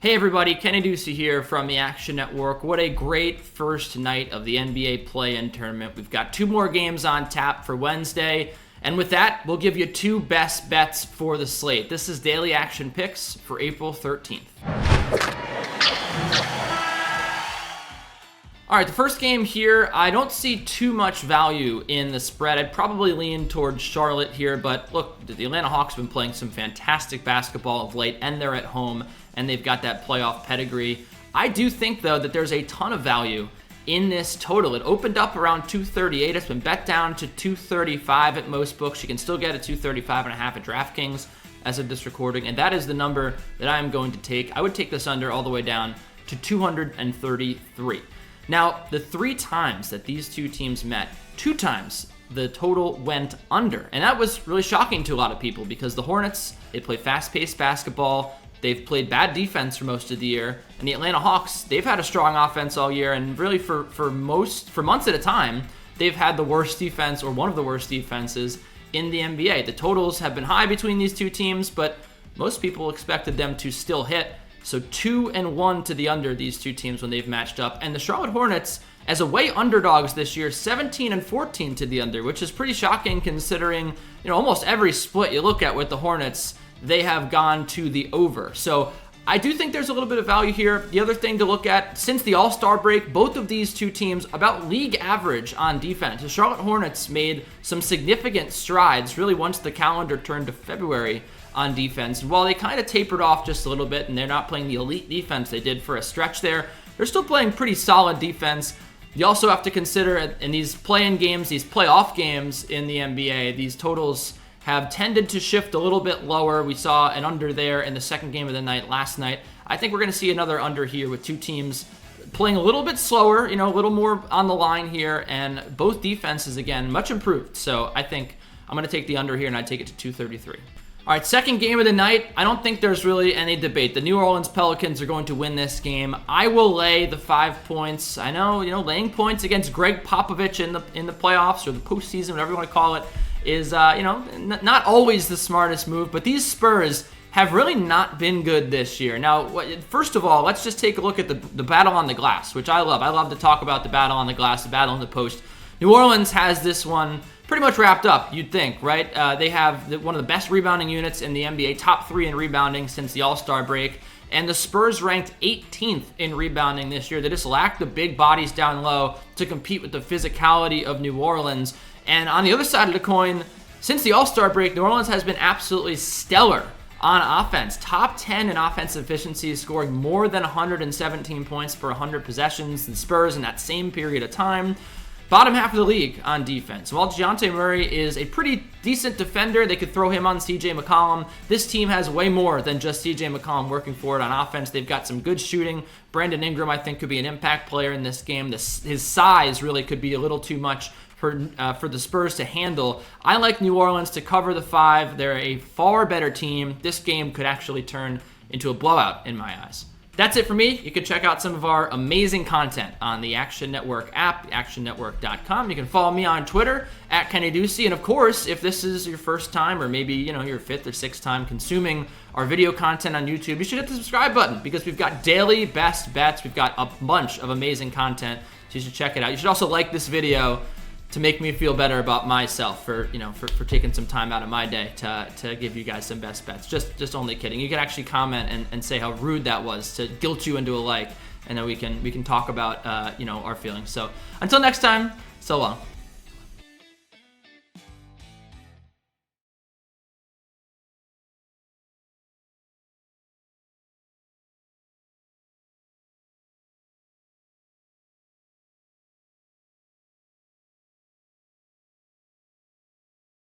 Hey everybody, Kenny Ducey here from the Action Network. What a great first night of the NBA play-in tournament. We've got 2 more games on tap for Wednesday. And with that, we'll give you 2 best bets for the slate. This is Daily Action Picks for April 13th. All right, the first game here, I don't see too much value in the spread. I'd probably lean towards Charlotte here, but look, the Atlanta Hawks have been playing some fantastic basketball of late, and they're at home, and they've got that playoff pedigree. I do think, though, that there's a ton of value in this total. It opened up around 238. It's been bet down to 235 at most books. You can still get a 235.5 at DraftKings as of this recording, and that is the number that I am going to take. I would take this under all the way down to 233. Now, the 3 times that these 2 teams met, 2 times the total went under. And that was really shocking to a lot of people because the Hornets, they play fast-paced basketball. They've played bad defense for most of the year. And the Atlanta Hawks, they've had a strong offense all year. And really for months at a time, they've had the worst defense or one of the worst defenses in the NBA. The totals have been high between these 2 teams, but most people expected them to still hit. So 2-1 to the under, these 2 teams when they've matched up. And the Charlotte Hornets, as away underdogs this year, 17-14 to the under, which is pretty shocking considering, almost every split you look at with the Hornets, they have gone to the over. So I do think there's a little bit of value here. The other thing to look at, since the All-Star break, both of these 2 teams about league average on defense. The Charlotte Hornets made some significant strides, really once the calendar turned to February on defense. And while they kind of tapered off just a little bit and they're not playing the elite defense they did for a stretch there, they're still playing pretty solid defense. You also have to consider in these play-in games, these playoff games in the NBA, these totals have tended to shift a little bit lower. We saw an under there in the second game of the night last night. I think we're going to see another under here with 2 teams playing a little bit slower, a little more on the line here, and both defenses, again, much improved. So I think I'm going to take the under here, and I take it to 233. All right, second game of the night. I don't think there's really any debate. The New Orleans Pelicans are going to win this game. I will lay the 5 points. I know, laying points against Greg Popovich in the playoffs or the postseason, whatever you want to call it, is not always the smartest move. But these Spurs have really not been good this year. Now, first of all, let's just take a look at the battle on the glass, which I love. I love to talk about the battle on the glass, the battle in the post. New Orleans has this one pretty much wrapped up, you'd think, right? They have one of the best rebounding units in the NBA, top 3 in rebounding since the All-Star break. And the Spurs ranked 18th in rebounding this year. They just lack the big bodies down low to compete with the physicality of New Orleans. And on the other side of the coin, since the All-Star break, New Orleans has been absolutely stellar on offense. Top 10 in offensive efficiency, scoring more than 117 points per 100 possessions. The Spurs in that same period of time, bottom half of the league on defense. While DeJounte Murray is a pretty decent defender, they could throw him on C.J. McCollum. This team has way more than just C.J. McCollum working for it on offense. They've got some good shooting. Brandon Ingram, I think, could be an impact player in this game. His size really could be a little too much for the Spurs to handle. I like New Orleans to cover the 5. They're a far better team. This game could actually turn into a blowout in my eyes. That's it for me. You can check out some of our amazing content on the Action Network app, actionnetwork.com. You can follow me on Twitter at Kenny Ducey. And of course, if this is your first time or maybe your 5th or 6th time consuming our video content on YouTube, you should hit the subscribe button because we've got daily best bets. We've got a bunch of amazing content, so you should check it out. You should also like this video to make me feel better about myself for taking some time out of my day to give you guys some best bets. Just only kidding. You can actually comment and say how rude that was to guilt you into a like, and then we can talk about our feelings. So until next time, so long.